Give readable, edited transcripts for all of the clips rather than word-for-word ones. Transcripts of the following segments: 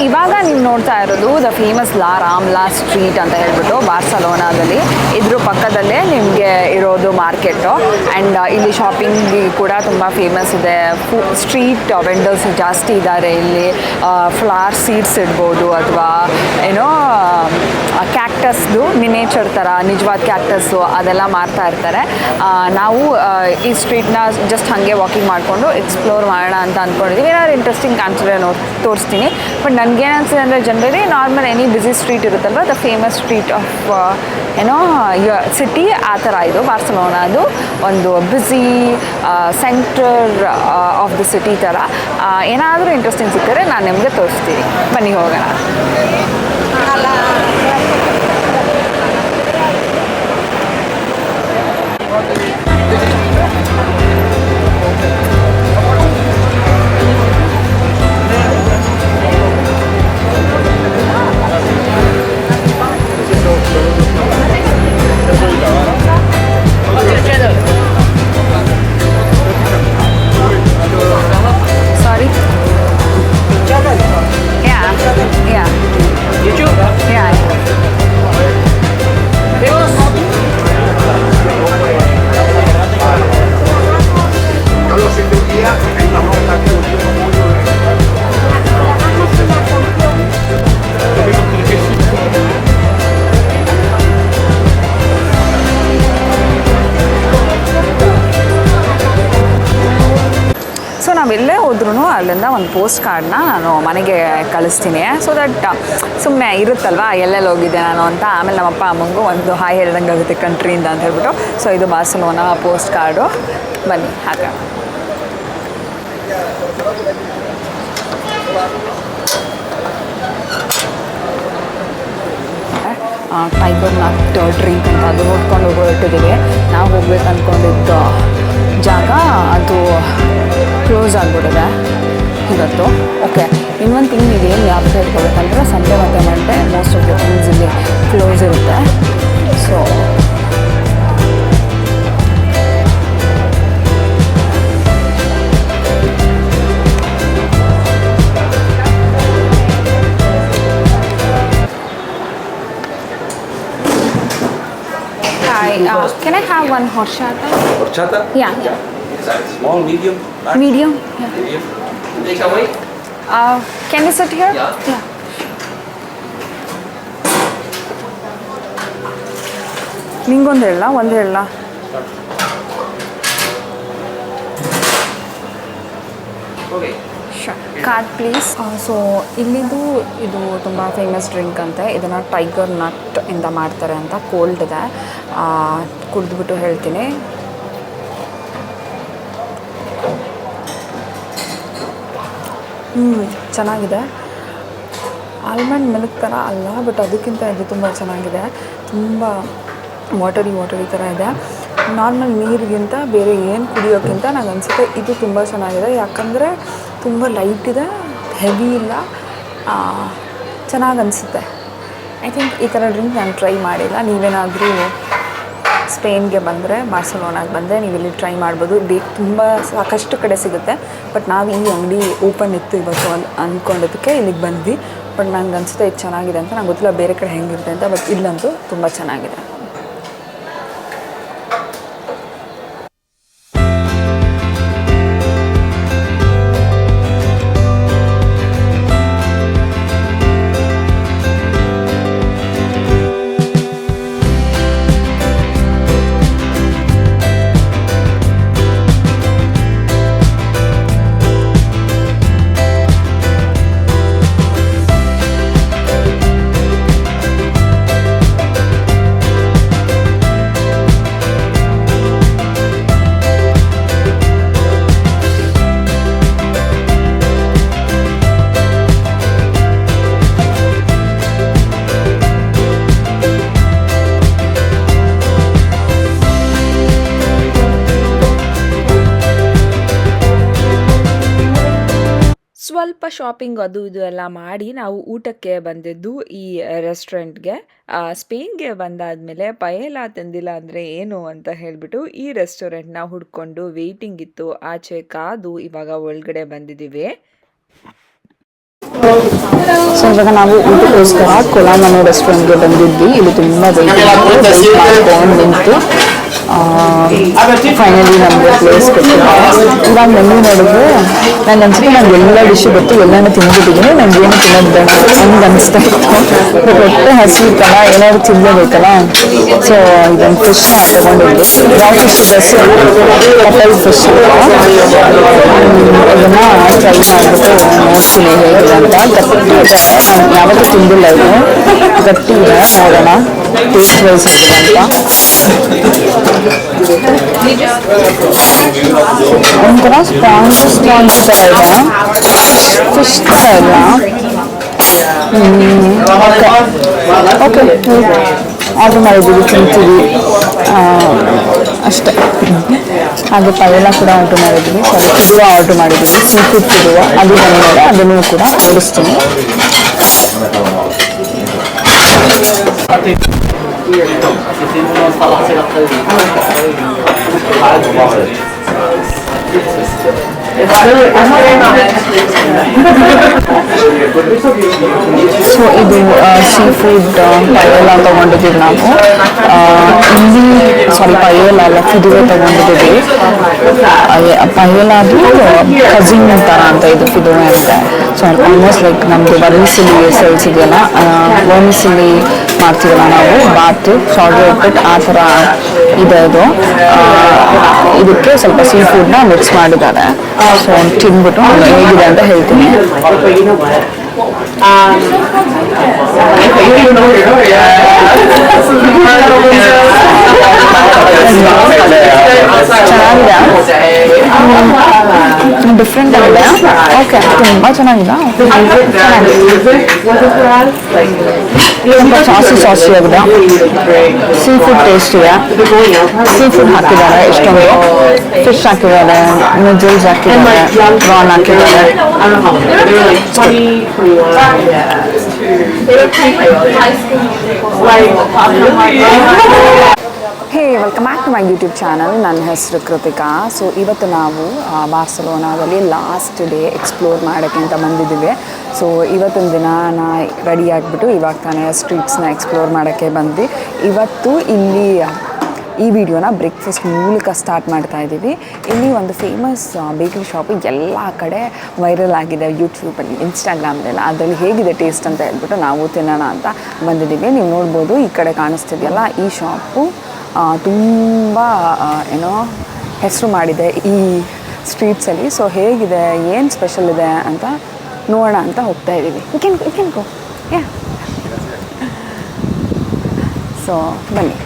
ಇವಾಗ ನೀವು ನೋಡ್ತಾ ಇರೋದು ದ ಫೇಮಸ್ ಲಾ ರಾಮ್ಲಾ ಸ್ಟ್ರೀಟ್ ಅಂತ ಹೇಳ್ಬಿಟ್ಟು ಬಾರ್ಸಲೋನಾದಲ್ಲಿ. ಇದ್ರ ಪಕ್ಕದಲ್ಲೇ ನಿಮಗೆ ಇರೋದು ಮಾರ್ಕೆಟು. ಆ್ಯಂಡ್ ಇಲ್ಲಿ ಶಾಪಿಂಗ್ ಕೂಡ ತುಂಬ ಫೇಮಸ್ ಇದೆ. ಸ್ಟ್ರೀಟ್ ವೆಂಡರ್ಸ್ ಜಾಸ್ತಿ ಇದ್ದಾರೆ ಇಲ್ಲಿ. ಫ್ಲವರ್ ಸೀಡ್ಸ್ ಇಡ್ಬೋದು, ಅಥವಾ ಏನೋ ಕ್ಯಾಕ್ಟಸ್ದು ಮಿನೇಚರ್ ಥರ ನಿಜವಾದ ಕ್ಯಾಕ್ಟಸ್ಸು ಅದೆಲ್ಲ ಮಾರ್ತಾ ಇರ್ತಾರೆ. ನಾವು ಈ ಸ್ಟ್ರೀಟ್ನ ಜಸ್ಟ್ ಹಾಗೆ ವಾಕಿಂಗ್ ಮಾಡಿಕೊಂಡು ಎಕ್ಸ್ಪ್ಲೋರ್ ಮಾಡೋಣ ಅಂತ ಅಂದ್ಕೊಂಡಿದ್ದೀವಿ. ಏನಾದ್ರು ಇಂಟ್ರೆಸ್ಟಿಂಗ್ ಕಾಣಿಸಿದ್ರೆ ತೋರಿಸ್ತೀನಿ. ಬಟ್ ನನಗೇನಿಸ್ತದೆ ಅಂದರೆ ಜನರಲಿ ನಾರ್ಮಲ್ ಎನಿ ಬಿಸಿ ಸ್ಟ್ರೀಟ್ ಇರುತ್ತಲ್ವ, ದ ಫೇಮಸ್ ಸ್ಟ್ರೀಟ್ ಆಫ್ ಏನೋ ಸಿಟಿ ಆ ಥರ ಇದು ಬಾರ್ಸಲೋನಾದು ಒಂದು busy centre of the city ಥರ. ಏನಾದರೂ ಇಂಟ್ರೆಸ್ಟಿಂಗ್ ಸಿಕ್ಕಿದ್ರೆ ನಾನು ನಿಮಗೆ ತೋರಿಸ್ತೀನಿ. ಬನ್ನಿ ಹೋಗೋಣ. ನಾವೆಲ್ಲೇ ಹೋದ್ರೂ ಅಲ್ಲಿಂದ ಒಂದು ಪೋಸ್ಟ್ ಕಾರ್ಡ್ನ ನಾನು ಮನೆಗೆ ಕಳಿಸ್ತೀನಿ. ಸೊ ದಟ್ ಸುಮ್ಮನೆ ಇರುತ್ತಲ್ವ ಎಲ್ಲೆಲ್ಲಿ ಹೋಗಿದ್ದೆ ನಾನು ಅಂತ. ಆಮೇಲೆ ನಮ್ಮಪ್ಪ ಅಮ್ಮಂಗೂ ಒಂದು ಹಾಯ್ ಹೇಳ್ದಂಗೆ ಆಗುತ್ತೆ ಕಂಟ್ರಿಯಿಂದ ಅಂತ ಹೇಳ್ಬಿಟ್ಟು. ಸೊ ಇದು ಬಾರ್ಸಲೋನಾ ಪೋಸ್ಟ್ ಕಾರ್ಡು. ಬನ್ನಿ ಹಾಗೆ. ಟೈಗರ್ ನಟ್ ಡ್ರಿಂಕ್ ಅಂತ ಅದು ನೋಡ್ಕೊಂಡು ಹೊರಟಿದ್ದೀವಿ. ನಾವು ಹೋಗ್ಬೇಕು ಅಂದ್ಕೊಂಡಿದ್ದು ಜಾಗ ಅದು ಕ್ಲೋಸ್ ಆಗಿಬಿಟ್ಟಿದೆ ಇವತ್ತು. ಓಕೆ, ಇನ್ನೊಂದು ಥಿಂಗ್ ಇದೆ, ಏನು ಜ್ಞಾಪಕ ಇಟ್ಕೋಬೇಕಂದ್ರೆ ಸಂಡೇ ಮತ್ತು Monday most of the things ಇಲ್ಲಿ ಕ್ಲೋಸ್ ಇರುತ್ತೆ. So can I have one horchata? Horchata? Yeah. Small, medium? Medium. Yeah. Medium. Take away? Can you sit here? Yeah. ನಿಂಗೊಂದು ಹೇಳ, ಒಂದು ಹೇಳ. Okay. Card please. ಸೊ ಇಲ್ಲಿದು ಇದು ತುಂಬ famous drink ಅಂತೆ. ಇದನ್ನು ಟೈಗರ್ ನಟ್ ಇಂದ ಮಾಡ್ತಾರೆ ಅಂತ. ಕೋಲ್ಡ್ ಇದೆ, ಕುಡಿದ್ಬಿಟ್ಟು ಹೇಳ್ತೀನಿ. ಚೆನ್ನಾಗಿದೆ. ಆಲ್ಮಂಡ್ ಮಿಲ್ಕ್ ಥರ ಅಲ್ಲ, ಬಟ್ ಅದಕ್ಕಿಂತ ಇದು ತುಂಬ ಚೆನ್ನಾಗಿದೆ. ತುಂಬ ವಾಟರಿ ಥರ ಇದೆ. ನಾರ್ಮಲ್ ನೀರಿಗಿಂತ ಬೇರೆ ಏನು ಕುಡಿಯೋಕ್ಕಿಂತ ನನಗೆ ಅನಿಸುತ್ತೆ ಇದು ತುಂಬ ಚೆನ್ನಾಗಿದೆ. ಯಾಕಂದರೆ ತುಂಬ ಲೈಟ್ ಇದೆ, ಹೆವಿ ಇಲ್ಲ, ಚೆನ್ನಾಗಿ ಅನಿಸುತ್ತೆ. ಐ ಥಿಂಕ್ ಈ ಥರ ಡ್ರಿಂಕ್ ನಾನು ಟ್ರೈ ಮಾಡಿಲ್ಲ. ನೀವೇನಾದರೂ ಸ್ಪೇನ್ಗೆ ಬಂದರೆ, ಬಾರ್ಸಲೋನಾಗೆ ಬಂದರೆ ನೀವು ಇಲ್ಲಿ ಟ್ರೈ ಮಾಡ್ಬೋದು. ತುಂಬ ಸಾಕಷ್ಟು ಕಡೆ ಸಿಗುತ್ತೆ. ಬಟ್ ನಾವು ಈ ಅಂಗಡಿ ಓಪನ್ ಇತ್ತು ಇವತ್ತು ಅಂದ್ಕೊಂಡಿದ್ದಕ್ಕೆ ಇಲ್ಲಿಗೆ ಬಂದ್ವಿ. ಬಟ್ ನಂಗೆ ಅನಿಸುತ್ತೆ ಇದು ಚೆನ್ನಾಗಿದೆ ಅಂತ. ನಂಗೆ ಗೊತ್ತಿಲ್ಲ ಬೇರೆ ಕಡೆ ಹೆಂಗಿರುತ್ತೆ ಅಂತ, ಬಟ್ ಇಲ್ಲಂತೂ ತುಂಬ ಚೆನ್ನಾಗಿದೆ. ಸ್ವಲ್ಪ ಶಾಪಿಂಗ್ ಅದು ಇದು ಎಲ್ಲ ಮಾಡಿ ನಾವು ಊಟಕ್ಕೆ ಬಂದಿದ್ದು ಈ ರೆಸ್ಟೋರೆಂಟ್ಗೆ. ಸ್ಪೇನ್ಗೆ ಬಂದಾದಮೇಲೆ ಪಯೇಲಾ ತಿಂದಿಲ್ಲ ಅಂದರೆ ಏನು ಅಂತ ಹೇಳಿಬಿಟ್ಟು ಈ ರೆಸ್ಟೋರೆಂಟ್ನ ಹುಡ್ಕೊಂಡು ವೆಯ್ಟಿಂಗ್ ಇತ್ತು. ಆಚೆ ಕಾದು ಇವಾಗ ಒಳಗಡೆ ಬಂದಿದ್ದೀವಿ. ಇವಾಗ ನಾವು ಊಟಕ್ಕೋಸ್ಕರ ಕೊಲಾಮನೋ ರೆಸ್ಟೋರೆಂಟ್ಗೆ ಬಂದಿದ್ವಿ. ಇಲ್ಲಿ ತುಂಬ ವೆಯ್ಟ್ ಮಾಡ್ಕೊಂಡು ನಿಂತು ಫೈನಲಿ ನಮಗೆ ಪ್ಲೇಸ್ ಕೊಟ್ಟಿದ್ದಾರೆ. ಇವಾಗ ಮೆನ್ಯೂ ನೋಡಿದ್ರೆ ನಾನು ಅನ್ಸುತ್ತೆ ನಂಗೆ ಎಲ್ಲ ಡಿಶ್ ಗೊತ್ತು, ಎಲ್ಲನೂ ತಿಂದ್ಬಿಟ್ಟಿದ್ದೀನಿ. ನನಗೆ ಏನು ತಿನ್ನೋದು ಹಂಗೆ ಅನಿಸ್ತಾ ಇತ್ತು. ಹೊಟ್ಟೆ ಹಸಿರುತ್ತಲ್ಲ, ಏನಾದ್ರು ತಿನ್ನಬೇಕಲ್ಲ. ಸೊ ಇದೊಂದು ಫಿಶ್ನ ತೊಗೊಂಡಿದ್ವಿ. ಯಾವ ಫಿಶ್ ಇದೆ ಸರ್? ಕಟಲ್ ಫಿಶ್. ಇದನ್ನು ಟ್ರೈ ಮಾಡಿಬಿಟ್ಟು ನೋಡ್ತೀನಿ ಹೇಗಿದೆ ಅಂತ. ಗಟ್ಟಿ ಇದೆ, ನಾನು ಯಾವತ್ತೂ ತಿಂದಿಲ್ಲ. ಇದು ಗಟ್ಟಿ ಇದೆ, ನೋಡೋಣ ಟೇಸ್ಟ್ ವೈಸ್ ಹೇಗಿದೆ ಅಂತ. ಒಂಥರ ಸ್ಪಾಂಜ್ ಥರ ಇದೆ, ಫಿಶ್ ಥರ ಇಲ್ಲ. ಓಕೆ, ಆರ್ಡ್ರ್ ಮಾಡಿದ್ದೀವಿ, ತಿಂತೀವಿ ಅಷ್ಟೇ. ಹಾಗೆ ಪಯಲ ಕೂಡ ಆರ್ಡ್ರ್ ಮಾಡಿದ್ದೀವಿ. ಸಾರಿ, ಕಿದುವ ಆರ್ಡ್ರ್ ಮಾಡಿದ್ದೀವಿ, ಸೀ ಫುಡ್ ಕಿದುವ. ಅದು ಬಂದಮೇಲೆ ಅದನ್ನು ಕೂಡ ಓಡಿಸ್ತೀನಿ. ಸೊ ಇದು ಸೀ ಫುಡ್ ಪಯೋಲ ತೊಗೊಂಡಿದ್ದೀವಿ ನಾವು. ಇಲ್ಲಿ ಸಾರಿ, ಪಯೋಲ ಅಲ್ಲ, ಫಿದುವೆ ತೊಗೊಂಡಿದ್ದೀವಿ. ಪಯೋಲಾದು ಕಸಿನ್ ಥರ ಅಂತ ಇದು ಫಿದುವೆ ಅಂತ. ಸೊ ಆಲ್ಮೋಸ್ಟ್ ಲೈಕ್ ನಮ್ಮದು ವರ್ಮಿಸಿಲಿ ಸೇಲ್ಸ್ ಇದೆಯಲ್ಲ, ವರ್ಮಿಸಿಲಿ ಮಾಡ್ತೀವಲ್ಲ ನಾವು, ಬಾತು ಶಾರ್ಟ್ ಔಟ್ಬಿಟ್ಟು ಆ ಥರ ಇದೆ ಇದು. ಇದಕ್ಕೆ ಸ್ವಲ್ಪ ಸೀ ಫುಡ್ನ ಮಿಕ್ಸ್ ಮಾಡಿದ್ದಾರೆ. ಸೊ ತಿಂದ್ಬಿಟ್ಟು ಹೇಗಿದೆ ಅಂತ ಹೇಳ್ತೀನಿ. ಚೆನ್ನಾಗಿದೆ, ಡಿಫ್ರೆಂಟ್ ಆಗಿದೆ. ಓಕೆ, ತುಂಬ ಚೆನ್ನಾಗಿದೆ. ತುಂಬ ಸಾಸಿ ಆಗಿದೆ. ಸೀ ಫುಡ್ ಟೇಸ್ಟ್ ಇದೆ. ಸೀ ಫುಡ್ ಹಾಕಿದ್ದಾರೆ, ಎಷ್ಟೊಂದು ಫಿಶ್ ಹಾಕಿದ್ದಾರೆ, ನೂಡಲ್ಸ್ ಹಾಕಿದ್ದಾರೆ, ಪ್ರಾನ್ ಹಾಕಿದ್ದಾರೆ. Hey, welcome back to my YouTube channel. ನನ್ನ ಹೆಸರು ಕೃತಿಕಾ. ಸೊ ಇವತ್ತು ನಾವು ಬಾರ್ಸಲೋನಾದಲ್ಲಿ ಲಾಸ್ಟ್ ಡೇ ಎಕ್ಸ್ಪ್ಲೋರ್ ಮಾಡೋಕ್ಕೆ ಅಂತ ಬಂದಿದ್ದೀವಿ. ಸೊ ಇವತ್ತೊಂದು ದಿನ ರೆಡಿ ಆಗಿಬಿಟ್ಟು ಇವಾಗ ತಾನೇ ಸ್ಟ್ರೀಟ್ಸ್ನ ಎಕ್ಸ್ಪ್ಲೋರ್ ಮಾಡೋಕ್ಕೆ ಬಂದ್ವಿ. ಇವತ್ತು ಇಲ್ಲಿ ಈ ವಿಡಿಯೋನ ಬ್ರೇಕ್ಫಾಸ್ಟ್ ಮೂಲಕ ಸ್ಟಾರ್ಟ್ ಮಾಡ್ತಾ ಇದ್ದೀವಿ. ಇಲ್ಲಿ ಒಂದು ಫೇಮಸ್ ಬೇಕರಿ ಶಾಪು ಎಲ್ಲ ಕಡೆ ವೈರಲ್ ಆಗಿದೆ, ಯೂಟ್ಯೂಬಲ್ಲಿ, ಇನ್ಸ್ಟಾಗ್ರಾಮ್ದೆಲ್ಲ. ಅದರಲ್ಲಿ ಹೇಗಿದೆ ಟೇಸ್ಟ್ ಅಂತ ಹೇಳ್ಬಿಟ್ಟು ನಾವು ತಿನ್ನೋಣ ಅಂತ ಬಂದಿದ್ದೀವಿ. ನೀವು ನೋಡ್ಬೋದು, ಈ ಕಡೆ ಕಾಣಿಸ್ತಿದೆಯಲ್ಲ, ಈ ಶಾಪು ತುಂಬ ಏನೋ ಹೆಸರು ಮಾಡಿದೆ ಈ ಸ್ಟ್ರೀಟ್ಸಲ್ಲಿ. ಸೊ ಹೇಗಿದೆ, ಏನು ಸ್ಪೆಷಲ್ ಇದೆ ಅಂತ ನೋಡೋಣ ಅಂತ ಹೋಗ್ತಾ ಇದ್ದೀವಿ. You can go. Yeah, so ಬನ್ನಿ.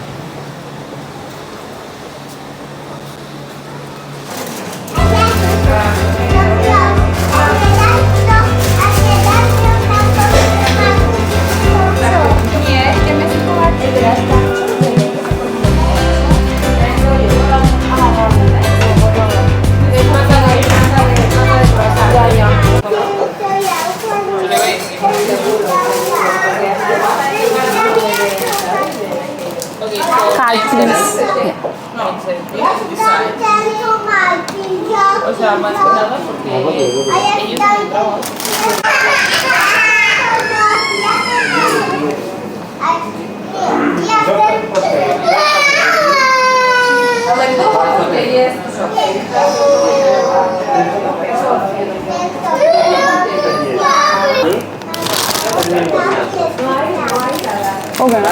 ಹೋಗೋಣ.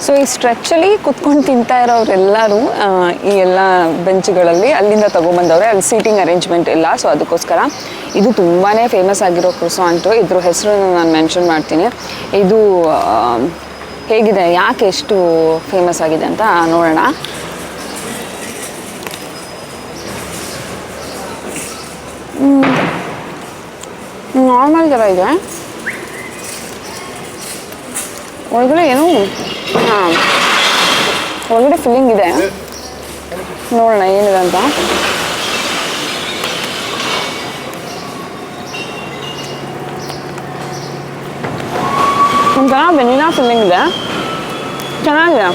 ಸೊ ಈ ಸ್ಟ್ರೆಚ್ಚಲ್ಲಿ ಕುತ್ಕೊಂಡು ತಿಂತಾ ಇರೋರೆಲ್ಲರೂ ಈ ಎಲ್ಲ ಬೆಂಚ್ಗಳಲ್ಲಿ ಅಲ್ಲಿಂದ ತೊಗೊಂಬಂದವ್ರೆ. ಅಲ್ಲಿ ಸೀಟಿಂಗ್ ಅರೇಂಜ್ಮೆಂಟ್ ಇಲ್ಲ. ಸೊ ಅದಕ್ಕೋಸ್ಕರ ಇದು ತುಂಬಾ ಫೇಮಸ್ ಆಗಿರೋ ಕ್ರೊಸಾಂಟು. ಇದ್ರ ಹೆಸರನ್ನು ನಾನು ಮೆನ್ಷನ್ ಮಾಡ್ತೀನಿ. ಇದು ಹೇಗಿದೆ, ಯಾಕೆ ಎಷ್ಟು ಫೇಮಸ್ ಆಗಿದೆ ಅಂತ ನೋಡೋಣ. ನಾರ್ಮಲ್ ಥರ ಇದೆ, ಒಳಗಡೆ ಏನು ಒಳಗಡೆ ಫಿಲ್ಲಿಂಗ್ ಇದೆ. ನೋಡೋಣ ಏನಿದೆ ಅಂತ. ಒಂಥರ ವೆನಿಲಾ ಫಿಲ್ಲಿಂಗ್ ಇದೆ. ಚೆನ್ನಾಗಿದೆ.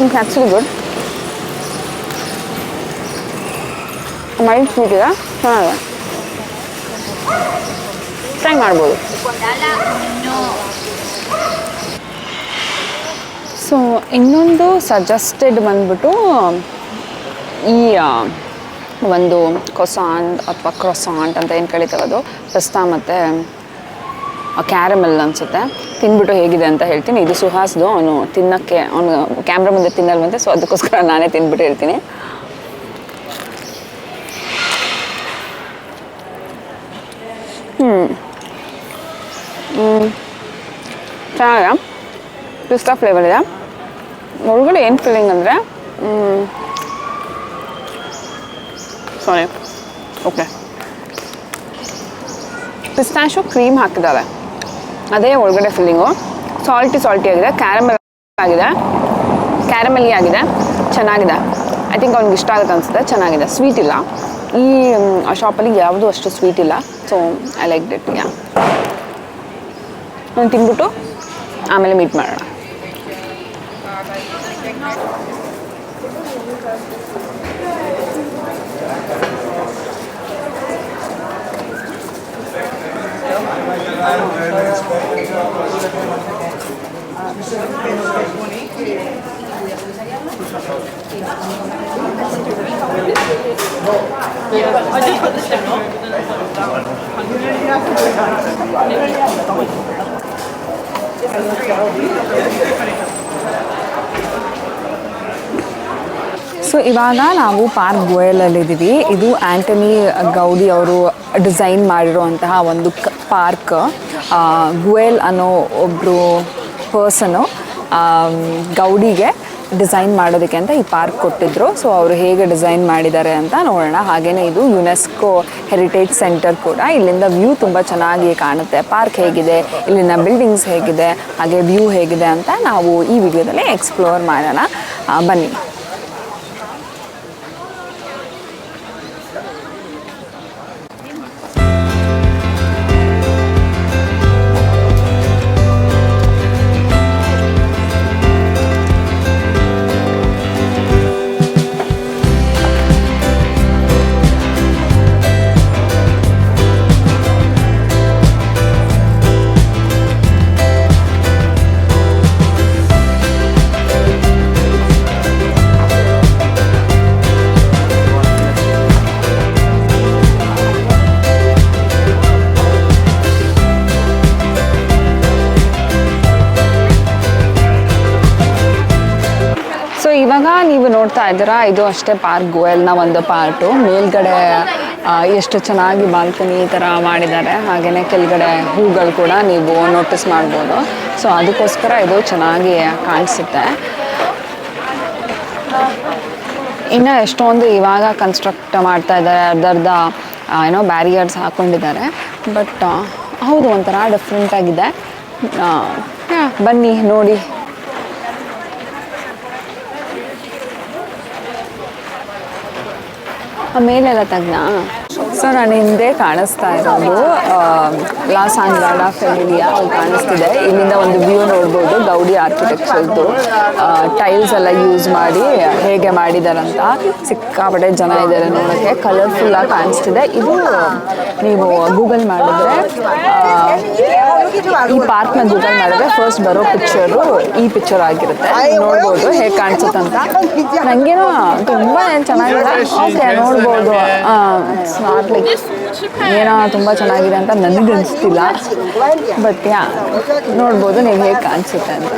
It's actually good. Mild sweet ಇದೆ, ಚೆನ್ನಾಗಿದೆ, ಟ್ರೈ ಮಾಡ್ಬೋದು. ಸೊ ಇನ್ನೊಂದು ಸಜೆಸ್ಟೆಡ್ ಬಂದ್ಬಿಟ್ಟು ಈ ಒಂದು ಕೊಸಾಂಟ್ ಅಥವಾ ಕ್ರೊಸಾಂಟ್ ಅಂತ ಏನು ಕರೀತಾರೆ, ಅದು ಪಿಸ್ತಾ ಮತ್ತು ಕ್ಯಾರಮೆಲ್ ಅನಿಸುತ್ತೆ. ತಿಂದ್ಬಿಟ್ಟು ಹೇಗಿದೆ ಅಂತ ಹೇಳ್ತೀನಿ. ಇದು ಸುಹಾಸ್ದು, ಅವನು ತಿನ್ನೋಕ್ಕೆ ಅವನು ಕ್ಯಾಮ್ರಾ ಮುಂದೆ ತಿನ್ನಲ್ವಂತೆ, ಸೊ ಅದಕ್ಕೋಸ್ಕರ ನಾನೇ ತಿಂದ್ಬಿಟ್ಟು ಹೇಳ್ತೀನಿ. ಚೆನ್ನಾಗಿದೆ, ಪಿಸ್ತಾ ಫ್ಲೇವರ್ ಇದೆ. ಒಳಗಡೆ ಏನು ಫೀಲಿಂಗ್ ಅಂದರೆ ಸಾರಿ ಓಕೆ ಪಿಸ್ತಾಶು ಕ್ರೀಮ್ ಹಾಕಿದ್ದಾರೆ, ಅದೇ ಒಳಗಡೆ ಫೀಲಿಂಗು. ಸಾಲ್ಟಿ ಆಗಿದೆ, ಕ್ಯಾರಮೆಲಿ ಆಗಿದೆ, ಚೆನ್ನಾಗಿದೆ. ಐ ಥಿಂಕ್ ಅವ್ನಿಗೆ ಇಷ್ಟ ಆಗುತ್ತೆ ಅನಿಸುತ್ತೆ. ಚೆನ್ನಾಗಿದೆ, ಸ್ವೀಟ್ ಇಲ್ಲ. ಈ ಶಾಪಲ್ಲಿ ಯಾವುದೂ ಅಷ್ಟು ಸ್ವೀಟ್ ಇಲ್ಲ. So I liked it. Yeah, ನಾನು ತಿಂದ್ಬಿಟ್ಟು ಆಮೇಲೆ ಮೀಟ್ ಮಾಡೋಣ. ಸೊ ಇವಾಗ ನಾವು ಪಾರ್ಕ್ ಗೋಯಲಲ್ಲಿದ್ದೀವಿ. ಇದು ಆ್ಯಂಟನಿ ಗೌಡಿ ಅವರು ಡಿಸೈನ್ ಮಾಡಿರುವಂತಹ ಒಂದು ಪಾರ್ಕ್. ಗುಯೆಲ್ ಅನ್ನೋ ಒಬ್ಬರು ಪರ್ಸನು ಗೌಡಿಗೆ ಡಿಸೈನ್ ಮಾಡೋದಕ್ಕೆ ಅಂತ ಈ ಪಾರ್ಕ್ ಕೊಟ್ಟಿದ್ರು. ಸೊ ಅವರು ಹೇಗೆ ಡಿಸೈನ್ ಮಾಡಿದ್ದಾರೆ ಅಂತ ನೋಡೋಣ. ಹಾಗೆಯೇ ಇದು ಯುನೆಸ್ಕೋ ಹೆರಿಟೇಜ್ ಸೆಂಟರ್ ಕೂಡ. ಇಲ್ಲಿಂದ ವ್ಯೂ ತುಂಬ ಚೆನ್ನಾಗಿ ಕಾಣುತ್ತೆ. ಪಾರ್ಕ್ ಹೇಗಿದೆ, ಇಲ್ಲಿನ ಬಿಲ್ಡಿಂಗ್ಸ್ ಹೇಗಿದೆ, ಹಾಗೆ ವ್ಯೂ ಹೇಗಿದೆ ಅಂತ ನಾವು ಈ ವಿಡಿಯೋದಲ್ಲಿ ಎಕ್ಸ್ಪ್ಲೋರ್ ಮಾಡೋಣ. ಬನ್ನಿ. ಇವಾಗ ನೀವು ನೋಡ್ತಾ ಇದ್ದೀರಾ, ಇದು ಅಷ್ಟೇ ಪಾರ್ಕ್ ಗೋಯಲ್ನ ಒಂದು ಪಾರ್ಟು. ಮೇಲ್ಗಡೆ ಎಷ್ಟು ಚೆನ್ನಾಗಿ ಬಾಲ್ಕನಿ ಈ ಥರ ಮಾಡಿದ್ದಾರೆ. ಹಾಗೆಯೇ ಕೆಳಗಡೆ ಹೂಗಳು ಕೂಡ ನೀವು ನೋಟಿಸ್ ಮಾಡ್ಬೋದು. ಸೊ ಅದಕ್ಕೋಸ್ಕರ ಇದು ಚೆನ್ನಾಗಿ ಕಾಣಿಸುತ್ತೆ. ಇನ್ನು ಎಷ್ಟೊಂದು ಇವಾಗ ಕನ್ಸ್ಟ್ರಕ್ಟ್ ಮಾಡ್ತಾ ಇದ್ದಾರೆ, ಅರ್ಧರ್ಧ ಏನೋ ಬ್ಯಾರಿಯರ್ಸ್ ಹಾಕ್ಕೊಂಡಿದ್ದಾರೆ. ಬಟ್ ಹೌದು, ಒಂಥರ ಡಿಫ್ರೆಂಟಾಗಿದೆ. ಬನ್ನಿ ನೋಡಿ. ಮೇಲೆಲ್ಲ ತಗ್ನಾ. ಸೊ ನಾನು ಹಿಂದೆ ಕಾಣಿಸ್ತಾ ಇರೋದು ಲಾ ಸಾಂಗ್ರಾಡ ಫೆಮಿಲಿಯಾ ಅಲ್ಲಿ ಕಾಣಿಸ್ತಿದೆ. ಇಲ್ಲಿಂದ ಒಂದು ವ್ಯೂ ನೋಡ್ಬೋದು. ಗೌಡಿ ಆರ್ಕಿಟೆಕ್ಚರ್ದು ಟೈಲ್ಸ್ ಎಲ್ಲ ಯೂಸ್ ಮಾಡಿ ಹೇಗೆ ಮಾಡಿದಾರಂತ. ಸಿಕ್ಕಾಪಟ್ಟೆ ಜನ ಇದ್ದಾರೆ ನೋಡೋಕ್ಕೆ, ಕಲರ್ಫುಲ್ಲಾಗಿ ಕಾಣಿಸ್ತಿದೆ. ಇದು ನೀವು ಗೂಗಲ್ ಮಾಡಿದ್ರೆ, ಈ ಪಾರ್ಕ್ನ ಗೂಗಲ್ ಮಾಡಿದ್ರೆ ಫಸ್ಟ್ ಬರೋ ಪಿಕ್ಚರು ಈ ಪಿಕ್ಚರ್ ಆಗಿರುತ್ತೆ. ನೋಡ್ಬೋದು ಹೇಗೆ ಕಾಣಿಸುತ್ತಂತ. ನನಗೇನೋ ತುಂಬ ಚೆನ್ನಾಗಿದೆ. ಓಕೆ, ನೋಡ್ಬೋದು. ಲೈಕ್ ಏನೋ ತುಂಬ ಚೆನ್ನಾಗಿದೆ ಅಂತ ನನಗೆ ಅನಿಸ್ತಿಲ್ಲ. ಬಟ್ ಯಾ, ನೋಡ್ಬೋದು ನೀವು ಹೇಗೆ ಕಾಣಿಸುತ್ತೆ ಅಂತ.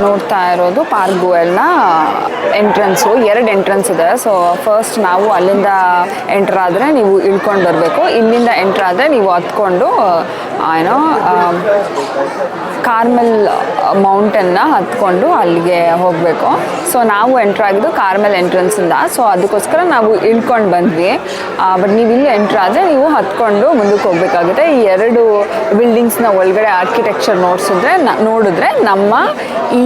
ನೋಡ್ತಾ ಇರೋದು ಪಾರ್ಕ್ ಗೋಯಲ್ನ ಎಂಟ್ರೆನ್ಸು. 2 ಎಂಟ್ರೆನ್ಸ್ ಇದೆ. ಸೊ ಫಸ್ಟ್ ನಾವು ಅಲ್ಲಿಂದ ಎಂಟ್ರ್ ಆದರೆ ನೀವು ಇಳ್ಕೊಂಡು ಬರಬೇಕು. ಇಲ್ಲಿಂದ ಎಂಟ್ರ್ ಆದರೆ ನೀವು ಹತ್ಕೊಂಡು ಏನೋ ಕಾರ್ಮೆಲ್ ಮೌಂಟನ್ನ ಹತ್ಕೊಂಡು ಅಲ್ಲಿಗೆ ಹೋಗಬೇಕು. ಸೊ ನಾವು ಎಂಟ್ರ್ ಆಗಿದ್ದು ಕಾರ್ಮೆಲ್ ಎಂಟ್ರೆನ್ಸಿಂದ. ಸೊ ಅದಕ್ಕೋಸ್ಕರ ನಾವು ಇಳ್ಕೊಂಡು ಬಂದ್ವಿ. ಬಟ್ ನೀವು ಇಲ್ಲಿ ಎಂಟ್ರ್ ಆದರೆ ನೀವು ಹತ್ಕೊಂಡು ಮುಂದಕ್ಕೆ ಹೋಗಬೇಕಾಗುತ್ತೆ. ಈ 2 ಬಿಲ್ಡಿಂಗ್ಸ್ನ ಒಳಗಡೆ ಆರ್ಕಿಟೆಕ್ಚರ್ ನೋಡಿದ್ರೆ ನಮ್ಮ ಈ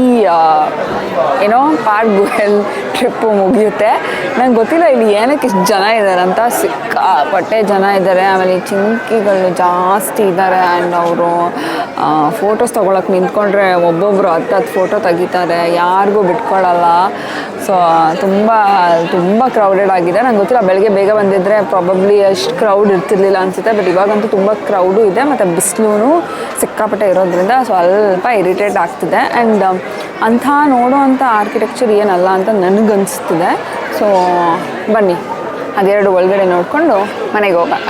ಏನೋ ಪಾರ್ಕ್ ಗುಹೆಲ್ ಟ್ರಿಪ್ಪು ಮುಗಿಯುತ್ತೆ. ನಂಗೆ ಗೊತ್ತಿಲ್ಲ ಇಲ್ಲಿ ಏನಕ್ಕೆ ಇಷ್ಟು ಜನ ಇದ್ದಾರೆ ಅಂತ. ಸಿಕ್ಕಾಪಟ್ಟೆ ಜನ ಇದ್ದಾರೆ. ಆಮೇಲೆ ಈ ಚಿಂಕಿಗಳು ಜಾಸ್ತಿ ಇದ್ದಾರೆ. ಆ್ಯಂಡ್ ಅವರು ಫೋಟೋಸ್ ತೊಗೊಳಕ್ಕೆ ನಿಂತ್ಕೊಂಡ್ರೆ ಒಬ್ಬೊಬ್ಬರು 10 ಫೋಟೋ ತೆಗಿತಾರೆ, ಯಾರಿಗೂ ಬಿಟ್ಕೊಳ್ಳಲ್ಲ. ಸೊ ತುಂಬ ಕ್ರೌಡೆಡ್ ಆಗಿದೆ. ನಂಗೆ ಗೊತ್ತಿಲ್ಲ, ಬೆಳಗ್ಗೆ ಬೇಗ ಬಂದಿದ್ದರೆ ಪ್ರಾಬಬ್ಲಿ ಅಷ್ಟು ಕ್ರೌಡ್ ಇರ್ತಿರ್ಲಿಲ್ಲ ಅನಿಸುತ್ತೆ. ಬಟ್ ಇವಾಗಂತೂ ತುಂಬ ಕ್ರೌಡು ಇದೆ ಮತ್ತು ಬಿಸಿಲು ಸಿಕ್ಕಾಪಟ್ಟೆ ಇರೋದ್ರಿಂದ ಸ್ವಲ್ಪ ಇರಿಟೇಟ್ ಆಗ್ತಿದೆ. ಆ್ಯಂಡ್ ಅಂಥ ನೋಡೋವಂಥ ಆರ್ಕಿಟೆಕ್ಚರ್ ಏನಲ್ಲ ಅಂತ ನನಗನ್ನಿಸ್ತಿದೆ. ಸೊ ಬನ್ನಿ ಅದೆರಡು ಒಳಗಡೆ ನೋಡಿಕೊಂಡು ಮನೆಗೆ ಹೋಗೋಣ.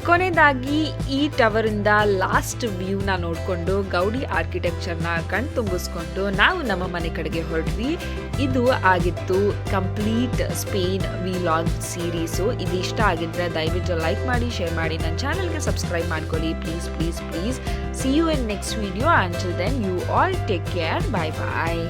ಕೊನೆಯದಾಗಿ ಈ ಟವರಿಂದ ಲಾಸ್ಟ್ ವ್ಯೂನ ನೋಡಿಕೊಂಡು ಗೌಡಿ ಆರ್ಕಿಟೆಕ್ಚರ್ನ ಕಣ್ತುಂಬಿಸ್ಕೊಂಡು ನಾವು ನಮ್ಮ ಮನೆ ಕಡೆಗೆ ಹೊರಟ್ವಿ. ಇದು ಆಗಿತ್ತು ಕಂಪ್ಲೀಟ್ ಸ್ಪೇನ್ ವಿಲಾಗ್ ಸೀರೀಸು. ಇದು ಇಷ್ಟ ಆಗಿದ್ರೆ ದಯವಿಟ್ಟು ಲೈಕ್ ಮಾಡಿ, ಶೇರ್ ಮಾಡಿ, ನನ್ನ ಚಾನಲ್ಗೆ ಸಬ್ಸ್ಕ್ರೈಬ್ ಮಾಡ್ಕೊಳ್ಳಿ please please please. See you in next video. Until then, you all take care. Bye bye.